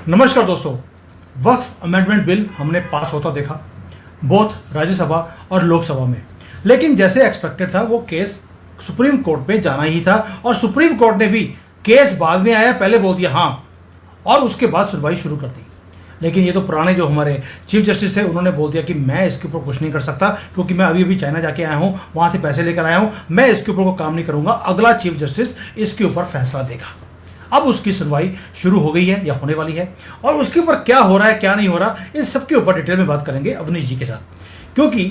नमस्कार दोस्तों। वक्फ amendment bill हमने पास होता देखा बोथ राज्यसभा और लोकसभा में, लेकिन जैसे एक्सपेक्टेड था वो केस सुप्रीम कोर्ट में जाना ही था और सुप्रीम कोर्ट ने भी केस बाद में आया, पहले बोल दिया हाँ और उसके बाद सुनवाई शुरू कर दी। लेकिन ये तो पुराने जो हमारे चीफ जस्टिस थे उन्होंने बोल दिया कि मैं इसके ऊपर कुछ नहीं कर सकता क्योंकि मैं अभी अभी चाइना जाके आया हूँ, वहाँ से पैसे लेकर आया हूँ, मैं इसके ऊपर को काम नहीं करूँगा, अगला चीफ जस्टिस इसके ऊपर फैसला देगा। अब उसकी सुनवाई शुरू हो गई है या होने वाली है और उसके ऊपर क्या हो रहा है क्या नहीं हो रहा, इन सबके ऊपर डिटेल में बात करेंगे अवनीश जी के साथ, क्योंकि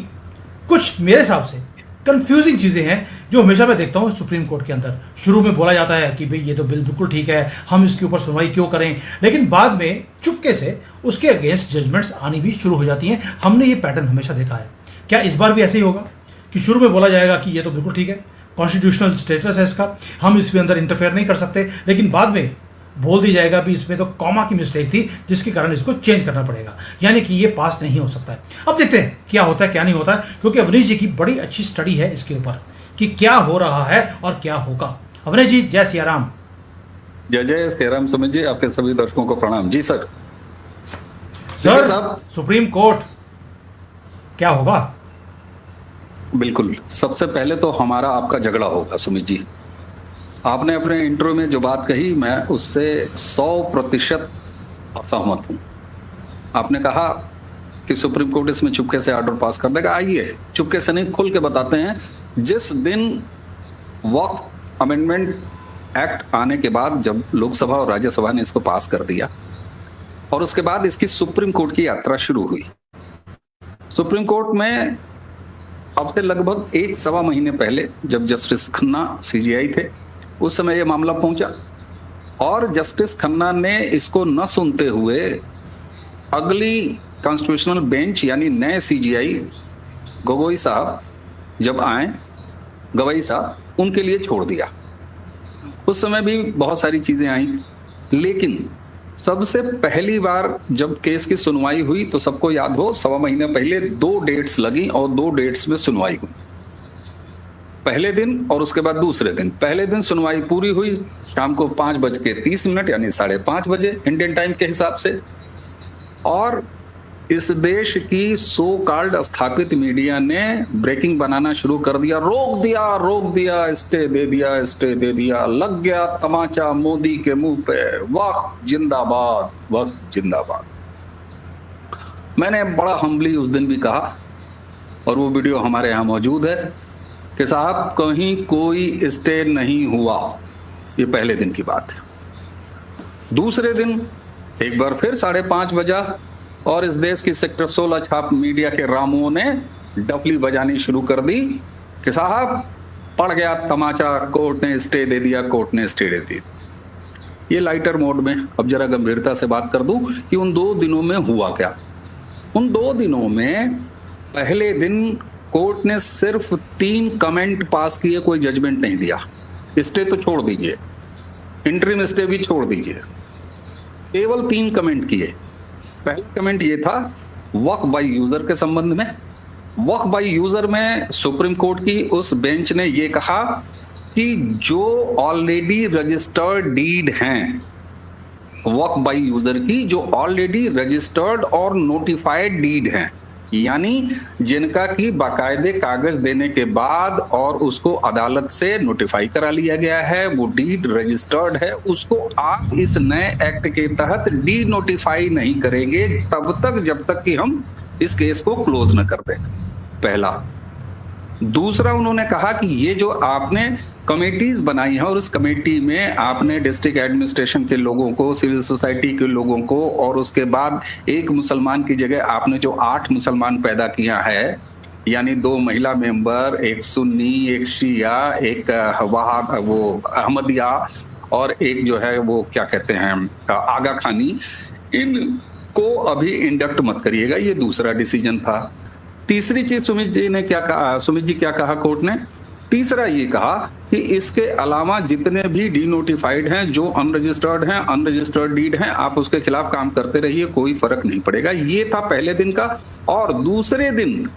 कुछ मेरे हिसाब से कंफ्यूजिंग चीज़ें हैं जो हमेशा मैं देखता हूँ सुप्रीम कोर्ट के अंदर। शुरू में बोला जाता है कि भाई ये तो बिल बिल्कुल ठीक है, हम इसके ऊपर सुनवाई क्यों करें, लेकिन बाद में चुपके से उसके अगेंस्ट जजमेंट्स आनी भी शुरू हो जाती हैं। हमने ये पैटर्न हमेशा देखा है। क्या इस बार भी ऐसे ही होगा कि शुरू में बोला जाएगा कि ये तो बिल्कुल ठीक है, कॉन्स्टिट्यूशनल स्टेटस है इसका, हम इसके अंदर इंटरफेयर नहीं कर सकते, लेकिन बाद में बोल दी जाएगा भी इसमें तो कॉमा की मिस्टेक थी जिसके कारण इसको चेंज करना पड़ेगा, यानी कि ये पास नहीं हो सकता है। अब देखते हैं क्या होता है क्या नहीं होता है, क्योंकि अवनीश जी की बड़ी अच्छी स्टडी है इसके ऊपर कि क्या हो रहा है और क्या होगा। अवनीश जी, जय सिया राम। जय जय सिया राम। सुमित जी, आपके सभी दर्शकों को प्रणाम। जी सर। सर, सुप्रीम कोर्ट क्या होगा? बिल्कुल, सबसे पहले तो हमारा आपका झगड़ा होगा सुमित जी। आपने अपने इंट्रो में जो बात कही मैं उससे 100% असहमत हूं। आपने कहा कि सुप्रीम कोर्ट इसमें चुपके से ऑर्डर पास कर देगा। आइए चुपके से नहीं, खुल के बताते हैं। जिस दिन वक्फ अमेंडमेंट एक्ट आने के बाद जब लोकसभा और राज्यसभा ने इसको पास कर दिया और उसके बाद इसकी सुप्रीम कोर्ट की यात्रा शुरू हुई। सुप्रीम कोर्ट में अब से लगभग 1-1.25 महीने पहले जब जस्टिस खन्ना सीजीआई थे उस समय यह मामला पहुंचा और जस्टिस खन्ना ने इसको न सुनते हुए अगली कॉन्स्टिट्यूशनल बेंच यानी नए सीजीआई गवई साहब जब आए, गवई साहब, उनके लिए छोड़ दिया। उस समय भी बहुत सारी चीजें आई, लेकिन सबसे पहली बार जब केस की सुनवाई हुई तो सबको याद हो 1.25 महीने पहले 2 डेट्स लगी और 2 डेट्स में सुनवाई हुई। पहले दिन और उसके बाद दूसरे दिन। पहले दिन सुनवाई पूरी हुई शाम को 5:30 यानी 5:30 बजे इंडियन टाइम के हिसाब से, और इस देश की सो कॉल्ड स्थापित मीडिया ने ब्रेकिंग बनाना शुरू कर दिया। रोक दिया, स्टे दे दिया, लग गया तमाचा मोदी के मुंह पे, वक्त जिंदाबाद। मैंने बड़ा हम्बली उस दिन भी कहा और वो वीडियो हमारे यहाँ मौजूद है कि साहब कहीं कोई स्टे नहीं हुआ। ये पहले दिन की बात है। दूसरे दिन एक बार फिर 5:30 बजा और इस देश की सेक्टर 16 छाप मीडिया के रामुओं ने डफली बजानी शुरू कर दी कि साहब पड़ गया तमाचा, कोर्ट ने स्टे दे दिया। ये लाइटर मोड में। अब जरा गंभीरता से बात कर दूं कि उन 2 दिनों में हुआ क्या। उन 2 दिनों में पहले दिन कोर्ट ने सिर्फ 3 कमेंट पास किए, कोई जजमेंट नहीं दिया। स्टे तो छोड़ दीजिए, इंटरिम स्टे भी छोड़ दीजिए, केवल 3 कमेंट किए। पहला कमेंट ये था वक्फ बाय यूजर के संबंध में। वक्फ बाय यूजर में सुप्रीम कोर्ट की उस बेंच ने ये कहा कि जो ऑलरेडी रजिस्टर्ड डीड हैं वक्फ बाय यूजर की, जो ऑलरेडी रजिस्टर्ड और नोटिफाइड डीड हैं, यानी जिनका की बाकायदे कागज देने के बाद और उसको अदालत से नोटिफाई करा लिया गया है, वो डीड रजिस्टर्ड है, उसको आप इस नए एक्ट के तहत डी नोटिफाई नहीं करेंगे तब तक जब तक कि हम इस केस को क्लोज न कर दें। पहला। दूसरा, उन्होंने कहा कि ये जो आपने कमेटीज बनाई है और उस कमेटी में आपने डिस्ट्रिक्ट एडमिनिस्ट्रेशन के लोगों को, सिविल सोसाइटी के लोगों को और उसके बाद एक मुसलमान की जगह आपने जो 8 मुसलमान पैदा किया है, यानी 2 महिला मेंबर, एक सुन्नी, एक शिया, एक वो अहमदिया और एक जो है वो क्या कहते हैं आगा खानी, इनको अभी इंडक्ट मत करिएगा। ये दूसरा डिसीजन था। तीसरी चीज सुमित जी क्या कहा कोर्ट ने? तीसरा ये कहा कि इसके अलावा जितने भी डीनोटिफाइड हैं, जो अनरजिस्टर्ड हैं, अनरजिस्टर्ड डीड हैं, आप उसके खिलाफ काम करते रहिए, कोई फर्क नहीं पड़ेगा। ये था पहले दिन का। और दूसरे दिन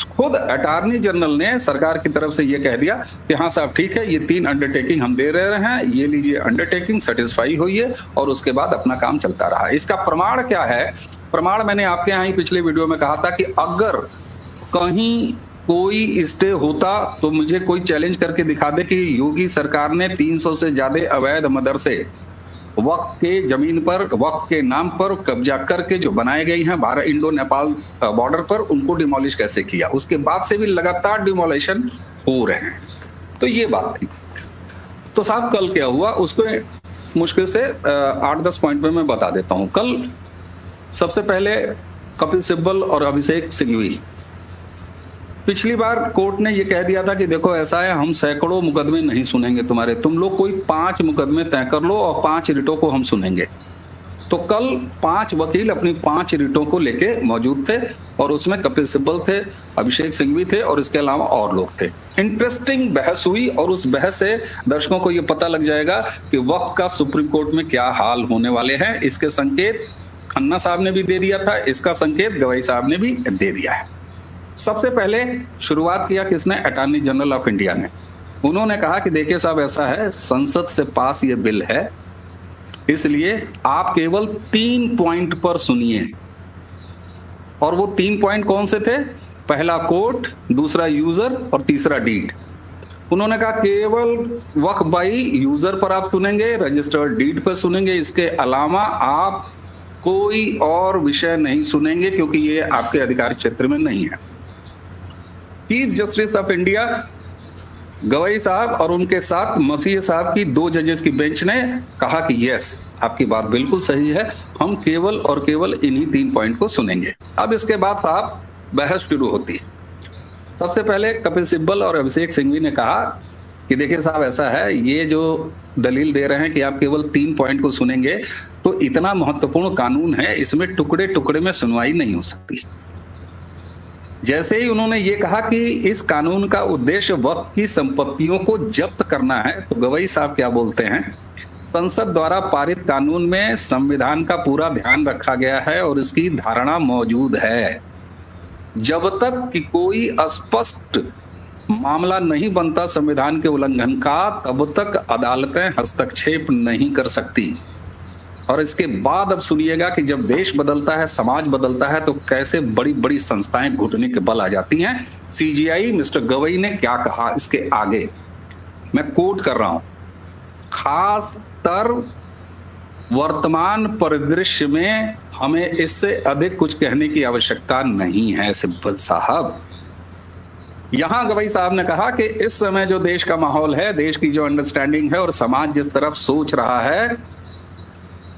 खुद अटॉर्नी जनरल ने सरकार की तरफ से ये कह दिया कि हाँ साहब ठीक है, ये 3 अंडरटेकिंग हम दे रहे हैं, ये लीजिए अंडरटेकिंग, सेटिस्फाई होइए, और उसके बाद अपना काम चलता रहा। इसका प्रमाण क्या है? प्रमाण मैंने आपके यहाँ ही पिछले वीडियो में कहा था कि अगर कहीं कोई स्टे होता तो मुझे कोई चैलेंज करके दिखा दे कि योगी सरकार ने 300 से ज्यादा अवैध मदरसे वक्फ के जमीन पर, वक्फ के नाम पर कब्जा करके जो बनाए गई हैं भारत इंडो नेपाल बॉर्डर पर, उनको डिमोलिश कैसे किया। उसके बाद से भी लगातार डिमोलिशन हो रहे हैं। तो ये बात थी। तो साहब कल क्या हुआ उसको मुश्किल से 8-10 पॉइंट में मैं बता देता हूं। कल सबसे पहले कपिल सिब्बल और अभिषेक सिंघवी, पिछली बार कोर्ट ने ये कह दिया था कि देखो ऐसा है, हम सैकड़ों मुकदमे नहीं सुनेंगे तुम्हारे, तुम लोग कोई 5 मुकदमे तय कर लो और 5 रिटों को हम सुनेंगे। तो कल 5 वकील अपनी 5 रिटों को लेके मौजूद थे और उसमें कपिल सिब्बल थे, अभिषेक सिंघवी थे और इसके अलावा और लोग थे। इंटरेस्टिंग बहस हुई और उस बहस से दर्शकों को ये पता लग जाएगा कि वक्फ का सुप्रीम कोर्ट में क्या हाल होने वाले हैं। इसके संकेत खन्ना साहब ने भी दे दिया था, इसका संकेत गवई साहब ने भी दे दिया है। सबसे पहले शुरुआत किया किसने? अटॉर्नी जनरल ऑफ इंडिया ने। उन्होंने कहा कि देखिए साहब ऐसा है, संसद से पास ये बिल है, इसलिए आप केवल 3 पॉइंट पर सुनिए। और वो 3 पॉइंट कौन से थे? पहला कोर्ट, दूसरा यूजर और तीसरा डीड। उन्होंने कहा केवल वक्फ बाई यूजर पर आप सुनेंगे, रजिस्टर्ड डीड पर सुनेंगे, इसके अलावा आप कोई और विषय नहीं सुनेंगे क्योंकि ये आपके अधिकार क्षेत्र में नहीं है। Chief justice of India Gavai साहब और उनके साथ मसीह साहब की 2 जजेस की बेंच ने कहा कि यस आपकी बात बिल्कुल सही है, हम केवल और केवल इन्हीं 3 पॉइंट को सुनेंगे। अब इसके बाद साहब बहस शुरू होती है। सबसे पहले कपिल सिब्बल और अभिषेक सिंघवी ने कहा कि देखिए साहब ऐसा है, ये जो दलील दे रहे हैं कि आप केवल 3 पॉइंट को सुनेंगे, तो इतना महत्वपूर्ण कानून है, इसमें टुकड़े टुकड़े में सुनवाई नहीं हो सकती। जैसे ही उन्होंने ये कहा कि इस कानून का उद्देश्य वक्फ की संपत्तियों को जब्त करना है, तो गवई साहब क्या बोलते हैं, संसद द्वारा पारित कानून में संविधान का पूरा ध्यान रखा गया है और इसकी धारणा मौजूद है। जब तक कि कोई स्पष्ट मामला नहीं बनता संविधान के उल्लंघन का, तब तक अदालतें हस्तक्षेप नहीं कर सकती। और इसके बाद अब सुनिएगा कि जब देश बदलता है, समाज बदलता है, तो कैसे बड़ी बड़ी संस्थाएं घुटने के बल आ जाती हैं। सीजीआई मिस्टर गवई ने क्या कहा इसके आगे, मैं कोट कर रहा हूं, खासतर वर्तमान परिदृश्य में हमें इससे अधिक कुछ कहने की आवश्यकता नहीं है सिब्बल साहब। यहां गवई साहब ने कहा कि इस समय जो देश का माहौल है, देश की जो अंडरस्टैंडिंग है और समाज जिस तरफ सोच रहा है,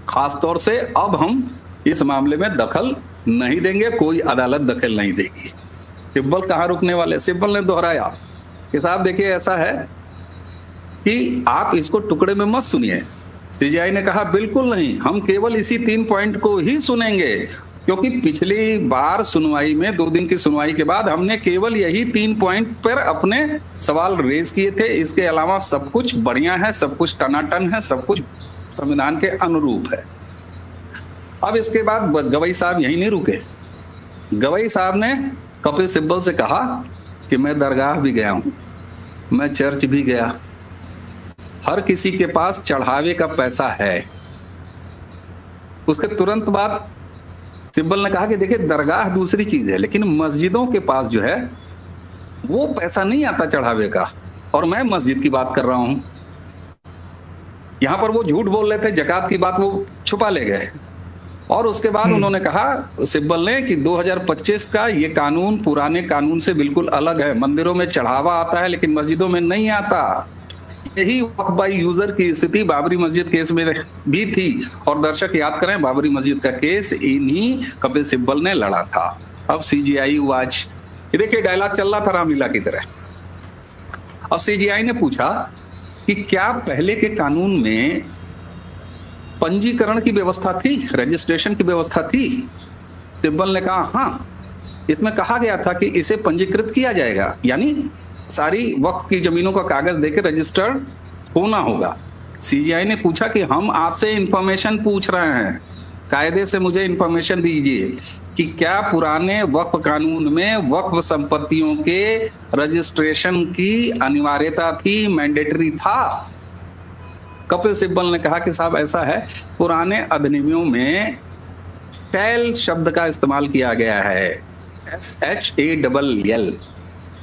खासतौर से अब हम इस मामले में दखल नहीं देंगे, कोई अदालत दखल नहीं देगी। सिब्बल कहां रुकने वाले? सिब्बल ने दोहराया कि साहब देखिए ऐसा है कि आप इसको टुकड़े में मत सुनिए। सीजीआई ने कहा बिल्कुल नहीं, हम केवल इसी 3 पॉइंट को ही सुनेंगे, क्योंकि पिछली बार सुनवाई में 2 दिन की सुनवाई के बाद हमने केवल यही 3 पॉइंट पर अपने सवाल रेज किए थे। इसके अलावा सब कुछ बढ़िया है, सब कुछ टनाटन है, सब कुछ संविधान के अनुरूप है। अब इसके बाद गवई साहब यहीं नहीं रुके। गवई साहब ने कपिल सिब्बल से कहा कि मैं दरगाह भी गया हूं, मैं चर्च भी गया, हर किसी के पास चढ़ावे का पैसा है। उसके तुरंत बाद सिब्बल ने कहा कि देखिए दरगाह दूसरी चीज है, लेकिन मस्जिदों के पास जो है वो पैसा नहीं आता चढ़ावे का, और मैं मस्जिद की बात कर रहा हूं। यहां पर वो झूठ बोल रहे थे, जकात की बात वो छुपा ले गए। और उसके बाद उन्होंने कहा सिब्बल ने कि 2025 का ये कानून पुराने कानून से बिल्कुल अलग है। मंदिरों में चढ़ावा आता है लेकिन मस्जिदों में नहीं आता। यही वक्फ बाई यूजर की स्थिति बाबरी मस्जिद केस में भी थी, और दर्शक याद करें बाबरी मस्जिद का केस इन्हीं कपिल सिब्बल ने लड़ा था। अब सीजीआई वाच, ये देखिए डायलॉग चल रहा था रामलीला की तरह। अब सीजीआई ने पूछा कि क्या पहले के कानून में पंजीकरण की व्यवस्था थी, रजिस्ट्रेशन की व्यवस्था थी? सिब्बल ने कहा हाँ, इसमें कहा गया था कि इसे पंजीकृत किया जाएगा, यानी सारी वक्फ की जमीनों का कागज देकर रजिस्टर्ड होना होगा। सीजीआई ने पूछा कि हम आपसे इंफॉर्मेशन पूछ रहे हैं, कायदे से मुझे इंफॉर्मेशन दीजिए कि क्या पुराने वक्फ कानून में वक्फ संपत्तियों के रजिस्ट्रेशन की अनिवार्यता थी, मैंडेटरी था? कपिल सिब्बल ने कहा कि साहब ऐसा है, पुराने अधिनियमों में शैल शब्द का इस्तेमाल किया गया है, SHALL,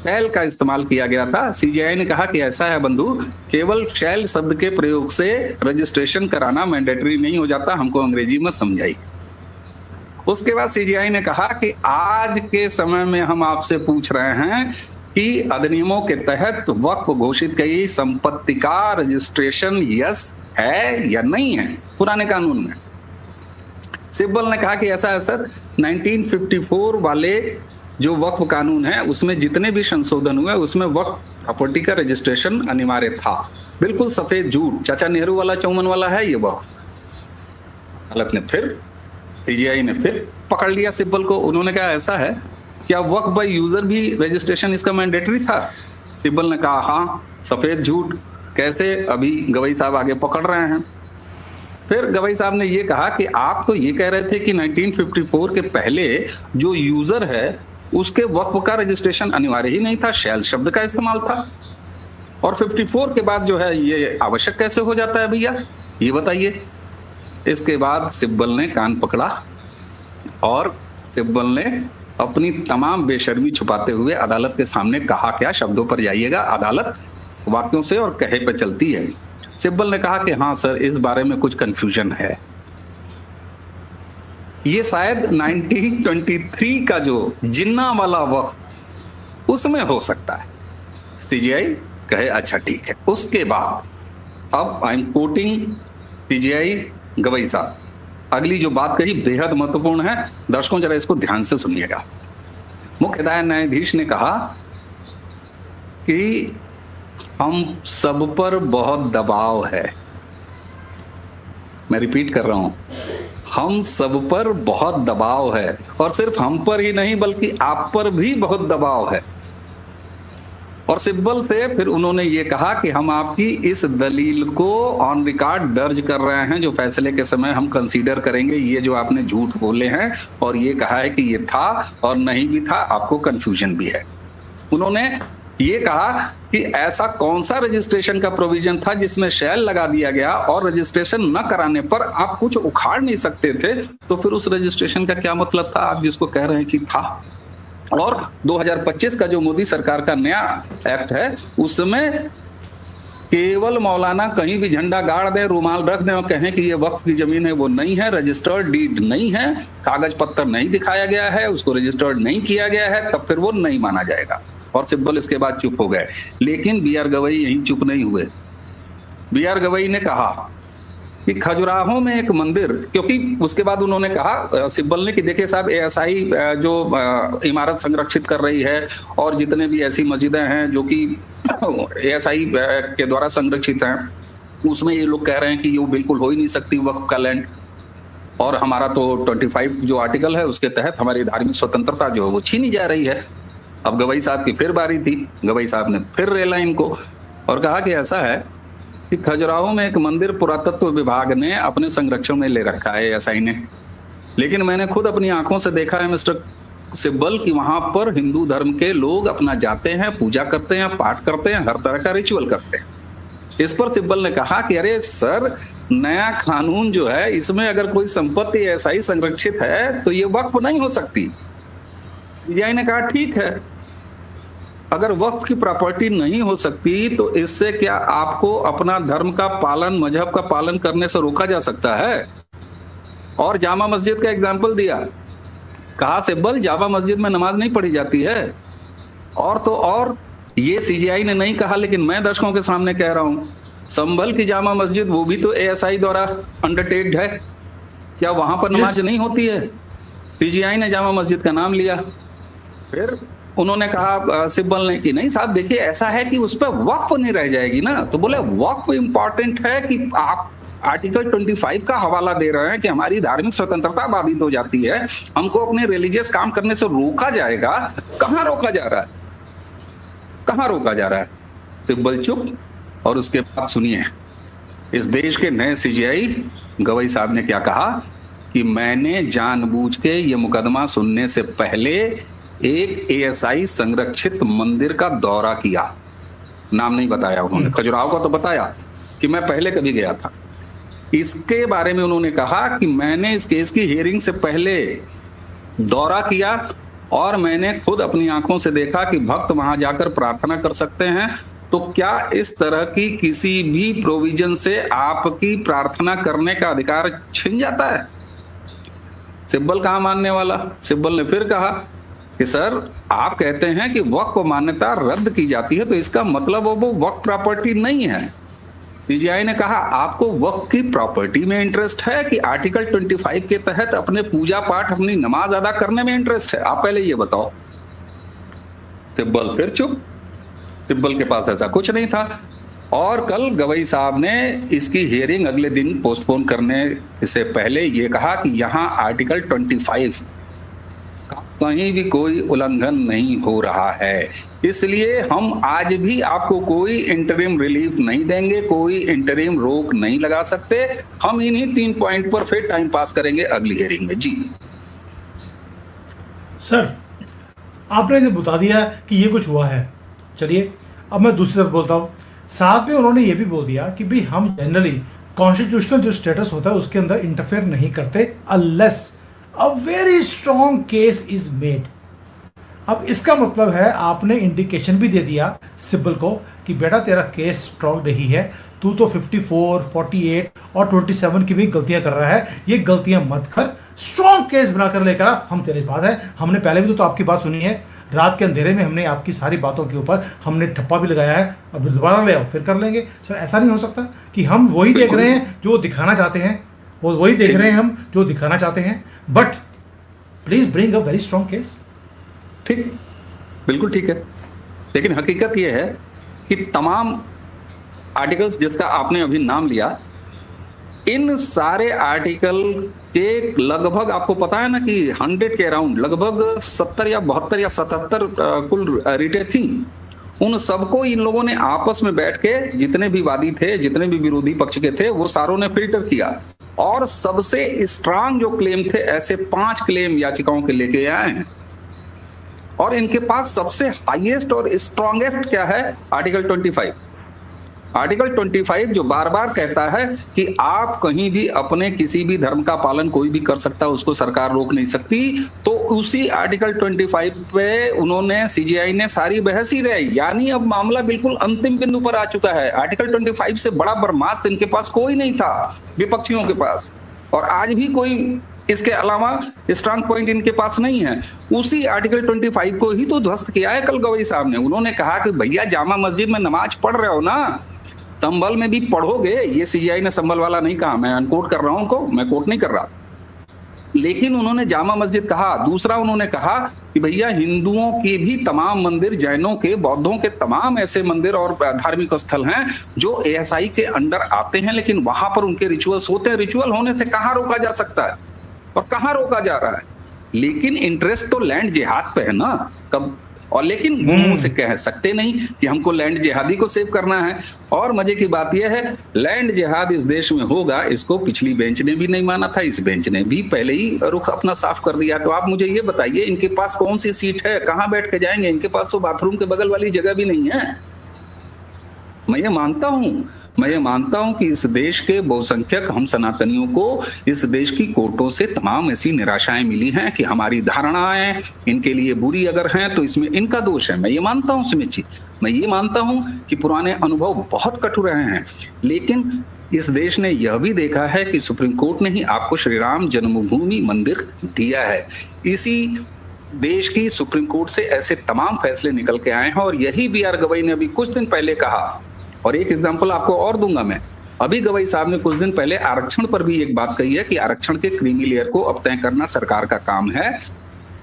शैल का इस्तेमाल किया गया था। सीजीआई ने कहा कि ऐसा है बंधु, केवल शैल शब्द के प्रयोग से रजिस्ट्रेशन कराना मैंडेटरी नहीं हो जाता, हमको अंग्रेजी में समझाइए। उसके बाद सीजीआई ने कहा कि आज के समय में हम आपसे पूछ रहे हैं कि अधिनियमों के तहत वक्फ घोषित की संपत्ति का रजिस्ट्रेशन यस है या नहीं है पुराने कानून में। सिब्बल ने कहा कि ऐसा है सर, 1954 वाले जो वक्फ कानून है उसमें जितने भी संशोधन हुए उसमें वक्फ प्रॉपर्टी का रजिस्ट्रेशन अनिवार्य था। बिल्कुल सफेद झूठ, चाचा नेहरू वाला चौमन वाला है ये वक्फ। अदालत ने फिर, सीजीआई ने फिर पकड़ लिया सिब्बल को। उन्होंने कहा ऐसा है, क्या वक्फ बाय यूजर भी रजिस्ट्रेशन इसका मैंडेटरी था? सिब्बल ने कहा हाँ, सफेद झूठ। कैसे? अभी गवई साहब आगे पकड़ रहे हैं। फिर गवई साहब ने ये कहा कि आप तो ये कह रहे थे कि 1954 के पहले जो यूजर है उसके वक्फ का रजिस्ट्रेशन अनिवार्य ही नहीं था, शैल शब्द का इस्तेमाल था, और 54 के बाद जो है ये आवश्यक कैसे हो जाता है भैया, ये बताइए। इसके बाद सिब्बल ने कान पकड़ा और सिब्बल ने अपनी तमाम बेशर्मी छुपाते हुए अदालत के सामने कहा, क्या शब्दों पर जाइएगा, अदालत वाक्यों से और कहे पे चलती है। सिब्बल ने कहा कि हाँ सर, इस बारे में कुछ कंफ्यूजन है, ये शायद 1923 का जो जिन्ना वाला वक्त उसमें हो सकता है। सीजीआई कहे अच्छा ठीक है। उसके बाद अब I am quoting CGI Gavai साहब, अगली जो बात कही बेहद महत्वपूर्ण है, दर्शकों जरा इसको ध्यान से सुनिएगा। मुख्य दायर न्यायाधीश ने कहा कि हम सब पर बहुत दबाव है। मैं रिपीट कर रहा हूं, हम सब पर बहुत दबाव है, और सिर्फ हम पर ही नहीं बल्कि आप पर भी बहुत दबाव है। और सिब्बल से फिर उन्होंने ये कहा कि हम आपकी इस दलील को ऑन रिकॉर्ड दर्ज कर रहे हैं, जो फैसले के समय हम कंसीडर करेंगे ये जो आपने झूठ बोले हैं, और ये कहा है कि ये था और नहीं भी था, आपको कंफ्यूजन भी है। उन्होंने ये कहा कि ऐसा कौन सा रजिस्ट्रेशन का प्रोविजन था जिसमें शैल लगा दिया गया और रजिस्ट्रेशन न कराने पर आप कुछ उखाड़ नहीं सकते थे, तो फिर उस रजिस्ट्रेशन का क्या मतलब था आप जिसको कह रहे हैं कि था। और 2025 का जो मोदी सरकार का नया एक्ट है उसमें केवल मौलाना कहीं भी झंडा गाड़ दें, रुमाल रख दें और कहें कि ये वक्फ की जमीन है, वो नहीं है, रजिस्टर्ड डीड नहीं है, कागज पत्तर नहीं दिखाया गया है, उसको रजिस्टर्ड नहीं किया गया है, तब फिर वो नहीं माना जाएगा। और सिब्बल इसके बाद चुप हो गए। लेकिन बीआर गवई यहीं चुप नहीं हुए। बीआर गवई ने कहा कि खजुराहो में एक मंदिर, क्योंकि उसके बाद उन्होंने कहा सिब्बल ने कि देखिए साहब, एएसआई जो इमारत संरक्षित कर रही है और जितने भी ऐसी मस्जिदें हैं जो कि एएसआई के द्वारा संरक्षित हैं, उसमें ये लोग कह रहे हैं कि ये बिल्कुल हो ही नहीं सकती वक्फ का लैंड, और हमारा तो 25 जो आर्टिकल है उसके तहत हमारी धार्मिक स्वतंत्रता जो है वो छीनी जा रही है। अब गवई साहब की फिर बारी थी। गवई साहब ने फिर रेला इनको और कहा कि ऐसा है कि खजुराहो में एक मंदिर पुरातत्व विभाग ने अपने संरक्षण में ले रखा है एएसआई ने, लेकिन मैंने खुद अपनी आंखों से देखा है मिस्टर सिब्बल कि वहां पर हिंदू धर्म के लोग अपना जाते हैं, पूजा करते हैं, पाठ करते हैं, हर तरह का रिचुअल करते हैं। इस पर सिब्बल ने कहा कि अरे सर, नया कानून जो है इसमें अगर कोई संपत्ति ऐसा ही संरक्षित है तो ये वक्फ नहीं हो सकती। सीजीआई ने कहा ठीक है, अगर वक्फ की प्रॉपर्टी नहीं हो सकती तो इससे क्या आपको अपना धर्म का पालन, मजहब का पालन करने से रोका जा सकता है? और जामा मस्जिद का एग्जाम्पल दिया, कहा सिब्बल जामा मस्जिद में नमाज नहीं पढ़ी जाती है। और तो और ये सीजीआई ने नहीं कहा, लेकिन मैं दर्शकों के सामने कह रहा हूं, संभल की जामा मस्जिद वो भी तो एएसआई द्वारा अंडरटेक्ड है, क्या वहां पर नमाज नहीं होती है? सीजीआई ने जामा मस्जिद का नाम लिया। फिर उन्होंने कहा सिब्बल ने कि नहीं साहब देखिए ऐसा है कि उस पर वक्फ नहीं रह जाएगी ना, तो बोले वक्फ इंपॉर्टेंट है कि आप आर्टिकल 25 का हवाला दे रहे हैं कि हमारी धार्मिक स्वतंत्रता बाधित हो जाती है, हमको अपने रिलीजियस काम करने से रोका जाएगा। कहाँ रोका जा रहा है, कहाँ रोका जा रहा है? सिब्बल चुप। और उसके बाद सुनिए इस देश के नए सीजीआई गवई साहब ने क्या कहा कि मैंने जानबूझ के ये मुकदमा सुनने से पहले एक एएसआई संरक्षित मंदिर का दौरा किया। नाम नहीं बताया उन्होंने, खजुराहो का तो बताया कि मैं पहले कभी गया था। इसके बारे में उन्होंने कहा कि मैंने इस केस की हियरिंग से पहले दौरा किया और मैंने खुद अपनी आंखों से देखा कि भक्त वहां जाकर प्रार्थना कर सकते हैं। तो क्या इस तरह की किसी भी प्रोविजन से आपकी प्रार्थना करने का अधिकार छिन जाता है? सिब्बल कहाँ मानने वाला? सिब्बल ने फिर कहा कि सर, आप कहते हैं कि वक्फ मान्यता रद्द की जाती है तो इसका मतलब वो वक्फ प्रॉपर्टी नहीं है। सीजीआई ने कहा आपको वक्फ की प्रॉपर्टी में इंटरेस्ट है कि आर्टिकल 25 के तहत अपने पूजा पाठ, अपनी नमाज अदा करने में इंटरेस्ट है? आप पहले ये बताओ। सिब्बल फिर चुप। सिब्बल के पास ऐसा कुछ नहीं था। और कल गवई साहब ने इसकी हियरिंग अगले दिन पोस्टपोन करने से पहले ये कहा कि यहां आर्टिकल 25 कहीं भी कोई उल्लंघन नहीं हो रहा है, इसलिए हम आज भी आपको कोई इंटरिम रिलीफ नहीं देंगे, कोई इंटरिम रोक नहीं लगा सकते। हम इन्हीं 3 पॉइंट पर फिर टाइम पास करेंगे अगली हियरिंग में। जी सर, आपने ये बता दिया कि ये कुछ हुआ है, चलिए अब मैं दूसरी तरफ बोलता हूँ। साथ में उन्होंने ये भी बोल दिया कि भाई हम जनरली कॉन्स्टिट्यूशनल जो स्टेटस होता है उसके अंदर इंटरफेयर नहीं करते unless a very strong case is made. अब इसका मतलब है आपने इंडिकेशन भी दे दिया सिब्बल को कि बेटा तेरा केस स्ट्रॉन्ग नहीं है, तू तो 54, 48 और 27 की भी गलतियां कर रहा है, ये गलतियां मत कर, स्ट्रॉन्ग केस बनाकर लेकर आ, हम तेरे बात है। हमने पहले भी तो आपकी बात सुनी है, रात के अंधेरे में हमने आपकी सारी बातों के ऊपर हमने ठप्पा भी लगाया है, अब दोबारा ले आओ फिर कर लेंगे। सर ऐसा नहीं हो सकता कि हम वही देख रहे हैं जो दिखाना चाहते हैं, वो वही देख रहे हैं हम जो दिखाना चाहते हैं, but please bring a very strong case. ठीक, बिल्कुल ठीक है, लेकिन हकीकत यह है कि तमाम आर्टिकल्स जिसका आपने अभी नाम लिया, इन सारे आर्टिकल के लगभग आपको पता है ना कि 100 के अराउंड लगभग 70 या 72 या 77 कुल रिटें थी। उन सबको इन लोगों ने आपस में बैठ के, जितने भी वादी थे, जितने भी विरोधी पक्ष के थे, वो सारों ने फिल्टर किया और सबसे स्ट्रांग जो क्लेम थे, ऐसे 5 क्लेम याचिकाओं के लेके आए हैं। और इनके पास सबसे हाईएस्ट और स्ट्रॉन्गेस्ट क्या है? आर्टिकल 25। आर्टिकल 25 जो बार बार कहता है कि आप कहीं भी अपने किसी भी धर्म का पालन कोई भी कर सकता है, उसको सरकार रोक नहीं सकती। तो उसी आर्टिकल 25 पे उन्होंने, सीजीआई ने सारी बहस ही रही, यानी अब मामला बिल्कुल अंतिम बिंदु पर आ चुका है। आर्टिकल 25 से बड़ा बर्मास्त इनके पास कोई नहीं था, विपक्षियों के पास, और आज भी कोई इसके अलावा स्ट्रांग पॉइंट इनके पास नहीं है। उसी आर्टिकल 25 को ही तो ध्वस्त किया है कल गवई साहब ने। उन्होंने कहा कि भैया जामा मस्जिद में नमाज पढ़ रहे हो ना, संभल में भी पढ़ोगे। ये सीजीआई ने संभल वाला नहीं कहा, मैं अनकोट कर रहा हूं उनको, मैं कोट नहीं कर रहा, लेकिन उन्होंने जामा मस्जिद कहा। दूसरा उन्होंने कहा कि भैया हिंदुओं के भी तमाम मंदिर, जैनों के, बौद्धों के तमाम ऐसे मंदिर और धार्मिक स्थल हैं जो एएसआई के अंडर आते हैं, लेकिन वहां पर उनके रिचुअल्स होते हैं। रिचुअल होने से कहां रोका जा सकता है और कहां रोका जा रहा है? लेकिन इंटरेस्ट तो लैंड जिहाद पे है ना। कब और लेकिन मुंह से कह सकते नहीं कि हमको लैंड जिहादी को सेव करना है। और मजे की बात यह है, लैंड जिहाद इस देश में होगा, इसको पिछली बेंच ने भी नहीं माना था, इस बेंच ने भी पहले ही रुख अपना साफ कर दिया। तो आप मुझे ये बताइए, इनके पास कौन सी सीट है, कहां बैठ के जाएंगे? इनके पास तो बाथरूम के बगल वाली जगह भी नहीं है। मैं ये मानता हूं कि इस देश के बहुसंख्यक हम सनातनियों को इस देश की कोर्टों से तमाम ऐसी निराशाएं मिली हैं कि हमारी धारणाएं इनके लिए बुरी अगर हैं तो इसमें इनका दोष है। मैं ये मानता हूं सुमित जी, मैं ये मानता हूं कि पुराने अनुभव बहुत कटु रहे हैं, लेकिन इस देश ने यह भी देखा है कि सुप्रीम कोर्ट ने ही आपको श्री राम जन्मभूमि मंदिर दिया है। इसी देश की सुप्रीम कोर्ट से ऐसे तमाम फैसले निकल के आए हैं। और यही बी आर गवई ने अभी कुछ दिन पहले कहा, और एक एग्जांपल आपको और दूंगा मैं। अभी गवई साहब ने कुछ दिन पहले आरक्षण पर भी एक बात कही है कि आरक्षण के क्रीमी लेयर को अब तय करना सरकार का काम है।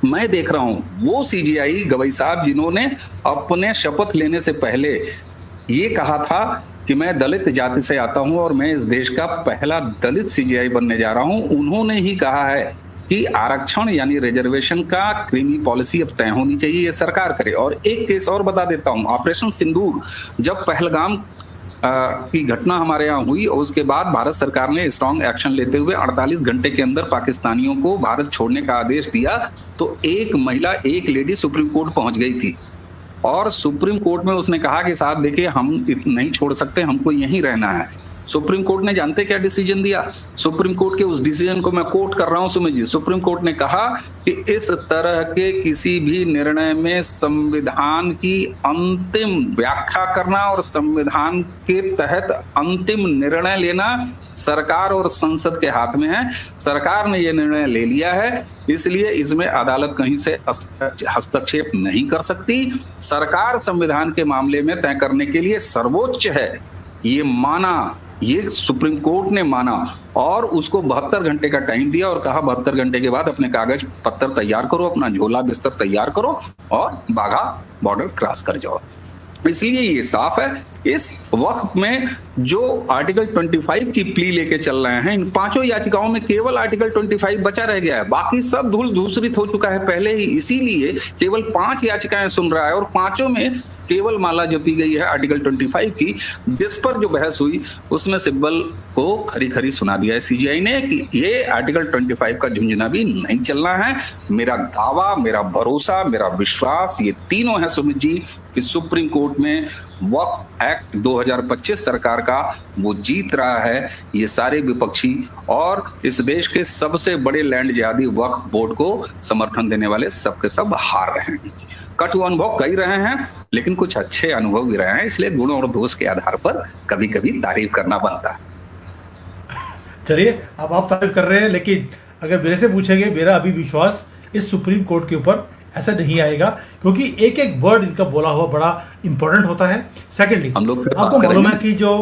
मैं देख रहा हूं वो सीजीआई गवई साहब जिन्होंने अपने शपथ लेने से पहले ये कहा था कि मैं दलित जाति से आता हूं और मैं इस देश का पहला दलित सीजीआई बनने जा रहा हूं, उन्होंने ही कहा है कि आरक्षण यानी रिजर्वेशन का क्रीमी पॉलिसी अब तय होनी चाहिए, ये सरकार करे। और एक केस और बता देता हूं, ऑपरेशन सिंदूर जब पहलगाम की घटना हमारे यहाँ हुई और उसके बाद भारत सरकार ने स्ट्रॉन्ग एक्शन लेते हुए 48 घंटे के अंदर पाकिस्तानियों को भारत छोड़ने का आदेश दिया। तो एक महिला, एक लेडी सुप्रीम कोर्ट पहुंच गई थी और सुप्रीम कोर्ट में उसने कहा कि साहब देखिए, हम नहीं छोड़ सकते, हमको यहीं रहना है। सुप्रीम कोर्ट ने जानते क्या डिसीजन दिया? सुप्रीम कोर्ट के उस डिसीजन को मैं कोट कर रहा हूं सुमित जी। सुप्रीम कोर्ट ने कहा कि इस तरह के किसी भी निर्णय में संविधान की अंतिम व्याख्या करना और संविधान के तहत अंतिम निर्णय लेना सरकार और संसद के हाथ में है। सरकार ने यह निर्णय ले लिया है, इसलिए इसमें अदालत कहीं से हस्तक्षेप नहीं कर सकती। सरकार संविधान के मामले में तय करने के लिए सर्वोच्च है, ये माना, ये सुप्रीम कोर्ट ने माना और उसको 72 घंटे का टाइम दिया और कहा 72 घंटे के बाद अपने कागज पत्तर तैयार करो, अपना झोला बिस्तर तैयार करो और बाघा बॉर्डर क्रॉस कर जाओ। इसलिए ये साफ है, इस वक्त में जो आर्टिकल 25 की प्ली लेके चल रहे हैं, इन पांचों याचिकाओं में केवल आर्टिकल 25 बचा रह गया है, बाकी सब धूल धूसरित हो चुका है पहले ही। इसीलिए केवल 5 याचिकाएं सुन रहा है और पांचों में केवल माला जपी गई है आर्टिकल 25 की, जिस पर जो बहस हुई उसमें सिब्बल को खरी खरी सुना दिया है सीजीआई ने कि ये आर्टिकल 25 का झुंझुना भी नहीं चलना है। मेरा दावा, मेरा भरोसा, मेरा विश्वास, ये तीनों है सुमित जी कि सुप्रीम कोर्ट में वक्फ एक्ट 2025 सरकार का वो जीत रहा है। ये सारे विपक्षी और इस देश के सबसे बड़े लैंड जिहादी वक्फ बोर्ड को समर्थन देने वाले सबके सब हार रहे हैं। कटु अनुभव कई रहे हैं, लेकिन कुछ अच्छे अनुभव भी रहे हैं, इसलिए गुण और दोष के आधार पर कभी कभी तारीफ करना बनता है। चलिए, अब आप तारीफ कर रहे हैं, लेकिन अगर मेरे से पूछेंगे, मेरा अभी विश्वास इस सुप्रीम कोर्ट के ऊपर ऐसा नहीं आएगा, क्योंकि एक एक वर्ड इनका बोला हुआ बड़ा इंपॉर्टेंट होता है। सेकेंडली, आपको मालूम है कि जो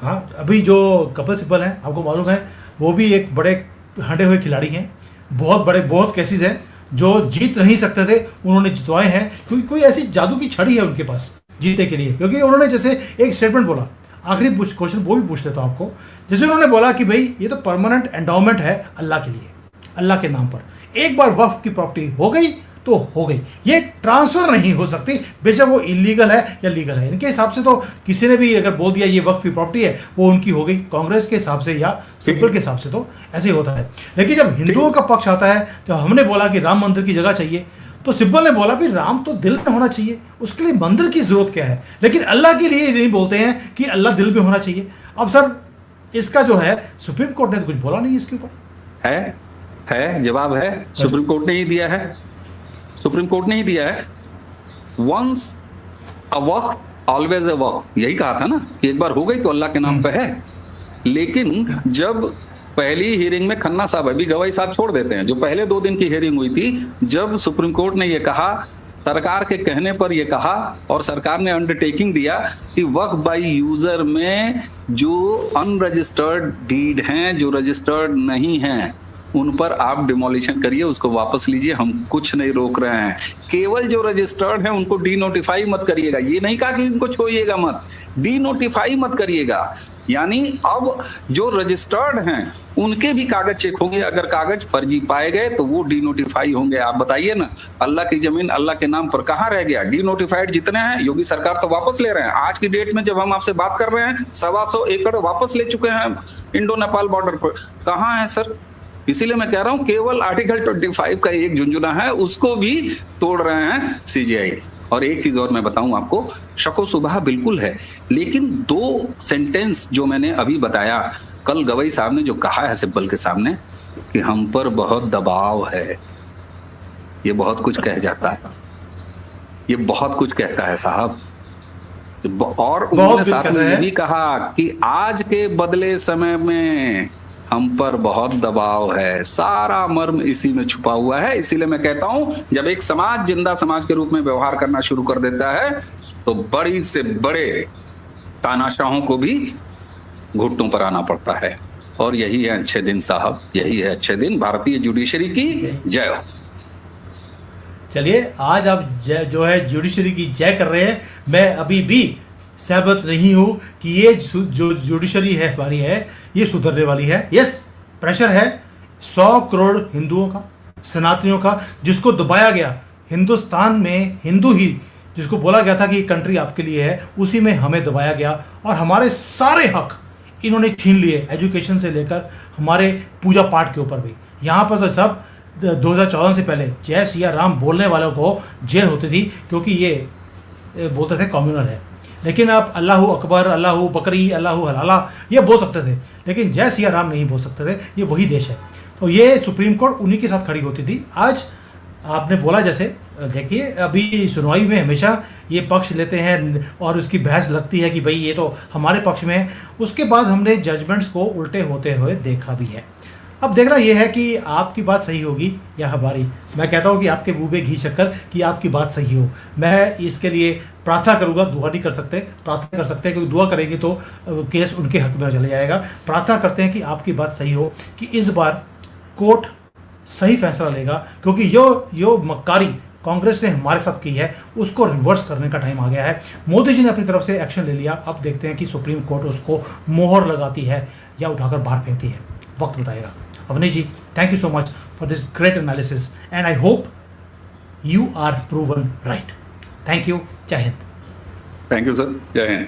अभी जो कपिल सिब्बल हैं, आपको मालूम है वो भी एक बड़े हंडे हुए खिलाड़ी हैं। बहुत केसेस हैं जो जीत नहीं सकते थे, उन्होंने जितवाए हैं, क्योंकि कोई ऐसी जादू की छड़ी है उनके पास जीतने के लिए। क्योंकि उन्होंने जैसे एक स्टेटमेंट बोला, आखिरी क्वेश्चन वो भी पूछ लेता हूं आपको, जैसे उन्होंने बोला कि भाई ये तो परमानेंट एंडाउमेंट है अल्लाह के लिए, अल्लाह के नाम पर। एक बार वक्फ की प्रॉपर्टी हो गई तो हो गई, ये ट्रांसफर नहीं हो सकती, बेशक वो इलीगल है या लीगल है। इनके हिसाब से तो किसी ने भी अगर बोल दिया ये वक्फ की प्रॉपर्टी है, वो उनकी हो गई। कांग्रेस के हिसाब से या सिब्बल के हिसाब से तो ऐसे ही होता है। लेकिन जब हिंदुओं का पक्ष आता है, जब हमने बोला कि राम मंदिर की जगह चाहिए, तो सिब्बल ने बोला भी राम तो दिल में होना चाहिए, उसके लिए मंदिर की जरूरत क्या है। लेकिन अल्लाह के लिए नहीं बोलते हैं कि अल्लाह दिल में होना चाहिए। अब सर, इसका जो है सुप्रीम कोर्ट ने तो कुछ बोला नहीं इसके ऊपर। है जवाब है, सुप्रीम कोर्ट ने ही दिया है। सुप्रीम कोर्ट ने ही दिया है, once a Waqf always a वक्फ, यही कहा था ना कि एक बार हो गई तो अल्लाह के नाम पे है। लेकिन जब पहली हियरिंग में खन्ना साहब, अभी गवाही साहब छोड़ देते हैं, जो पहले 2 दिन की हियरिंग हुई थी, जब सुप्रीम कोर्ट ने ये कहा, सरकार के कहने पर यह कहा और सरकार ने अंडरटेकिंग दिया कि वक्फ बाई यूजर में जो अनरजिस्टर्ड डीड हैं, जो रजिस्टर्ड नहीं हैं, उन पर आप डिमोलिशन करिए, उसको वापस लीजिए, हम कुछ नहीं रोक रहे हैं। केवल जो रजिस्टर्ड हैं उनको डी नोटिफाई मत करिएगा। ये नहीं कहा कि इनको छोड़िएगा मत, डी नोटिफाई मत करिएगा। यानी अब जो रजिस्टर्ड हैं उनके भी कागज चेक होंगे, अगर कागज फर्जी पाए गए तो वो डी नोटिफाई होंगे। आप बताइए ना, अल्लाह की जमीन अल्लाह के नाम पर कहाँ रह गया? डी नोटिफाइड जितने हैं योगी सरकार तो वापस ले रहे हैं। आज की डेट में जब हम आपसे बात कर रहे हैं, 125 एकड़ वापस ले चुके हैं इंडो नेपाल बॉर्डर पर। कहाँ है सर? इसीलिए मैं कह रहा हूं केवल आर्टिकल 25 का एक झुंझुना है, उसको भी तोड़ रहे हैं सीजीआई। और एक चीज और मैं बताऊं आपको, शको सुबह बिल्कुल है, लेकिन 2 सेंटेंस जो मैंने अभी बताया, कल गवई साहब ने जो कहा है सिब्बल के सामने कि हम पर बहुत दबाव है, ये बहुत कुछ कह जाता है, ये बहुत कुछ कहता है साहब। और उन्होंने साथ में ये भी कहा कि आज के बदले समय में हम पर बहुत दबाव है। सारा मर्म इसी में छुपा हुआ है। इसीलिए मैं कहता हूं, जब एक समाज जिंदा समाज के रूप में व्यवहार करना शुरू कर देता है तो बड़ी से बड़े तानाशाहों को भी घुटनों पर आना पड़ता है। और यही है अच्छे दिन साहब, यही है अच्छे दिन। भारतीय जुडिशरी की जय हो। चलिए, आज आप जो है जुडिशरी की जय कर रहे हैं। मैं अभी भी सहमत नहीं हूं कि ये जो जुडिशरी है हमारी है, ये सुधरने वाली है। यस, प्रेशर है 100 करोड़ हिंदुओं का, सनातनियों का, जिसको दबाया गया। हिंदुस्तान में हिंदू ही जिसको बोला गया था कि ये कंट्री आपके लिए है, उसी में हमें दबाया गया और हमारे सारे हक इन्होंने छीन लिए, एजुकेशन से लेकर हमारे पूजा पाठ के ऊपर भी। यहाँ पर तो सब 2014 से पहले जय सिया राम बोलने वालों को जेल होती थी, क्योंकि ये बोलते थे कम्युनल है। लेकिन आप अल्लाह अकबर, अल्लाह बकरी, अल्लाह हलाला ये बोल सकते थे, लेकिन जय सिया राम नहीं बोल सकते थे। ये वही देश है। तो ये सुप्रीम कोर्ट उन्हीं के साथ खड़ी होती थी। आज आपने बोला जैसे, देखिए अभी सुनवाई में हमेशा ये पक्ष लेते हैं और उसकी बहस लगती है कि भाई ये तो हमारे पक्ष में है। उसके बाद हमने जजमेंट्स को उल्टे होते हुए देखा भी है। अब देखना ये है कि आपकी बात सही होगी या हमारी। मैं कहता हूँ कि आपके मुँह में घी शक्कर कि आपकी बात सही हो। मैं इसके लिए प्रार्थना करूँगा, दुआ नहीं कर सकते, प्रार्थना कर सकते हैं, क्योंकि दुआ करेंगे तो केस उनके हक में चले जाएगा। प्रार्थना करते हैं कि आपकी बात सही हो, कि इस बार कोर्ट सही फैसला लेगा, क्योंकि यो मक्कारी कांग्रेस ने हमारे साथ की है उसको रिवर्स करने का टाइम आ गया है। मोदी जी ने अपनी तरफ से एक्शन ले लिया, अब देखते हैं कि सुप्रीम कोर्ट उसको मोहर लगाती है या उठाकर बाहर फेंकती है, वक्त बताएगा। Avneesh ji, thank you so much for this great analysis and I hope you are proven right. Thank you, Jai Hind. Thank you sir, जय हिंद।